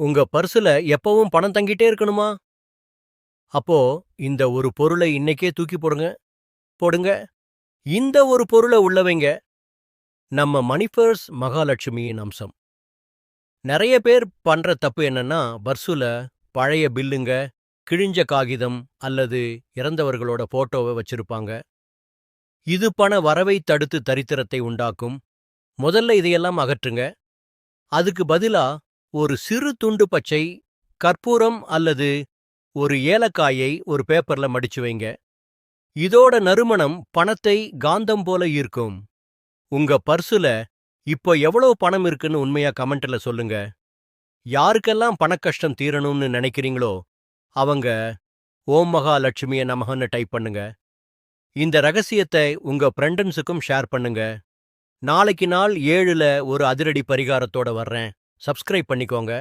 உங்க பர்சுல எப்பவும் பணம் தங்கிட்டே இருக்கணுமா? அப்போ இந்த ஒரு பொருளை இன்னைக்கே தூக்கி போடுங்க. போடுங்க. இந்த ஒரு பொருள உள்ள வைங்க. நம்ம மணிபர்ஸ் மகாலட்சுமியின் அம்சம். நெறைய பேர் பண்ற தப்பு என்னன்னா, பர்சுல பழைய பில்லுங்க, கிழிஞ்ச காகிதம் அல்லது இறந்தவர்களோட போட்டோவ வச்சிருப்பாங்க. இது பண வரவைத் தடுத்து தரித்திரத்தை உண்டாக்கும். முதல்ல இதையெல்லாம் அகற்றுங்க. அதுக்கு பதிலா ஒரு சிறு துண்டு பச்சை, கற்பூரம் அல்லது ஒரு ஏலக்காயை ஒரு பேப்பர்ல மடிச்சு வைங்க. இதோட நறுமணம் பணத்தை காந்தம் போல ஈர்க்கும். உங்க பர்சுல இப்போ எவ்வளவு பணம் இருக்குன்னு உண்மையா கமெண்ட்ல சொல்லுங்க. யாருக்கெல்லாம் பணக்கஷ்டம் தீரணும்னு நினைக்கிறீங்களோ அவங்க ஓம் மகாலட்சுமிய நமகன்னு டைப் பண்ணுங்க. இந்த ரகசியத்தை உங்க ஃப்ரெண்டன்ஸுக்கும் ஷேர் பண்ணுங்க. நாளைக்கு நாள் 7ல ஒரு அதிரடி பரிகாரத்தோட வர்றேன். சப்ஸ்கிரைப் பண்ணிக்கோங்க.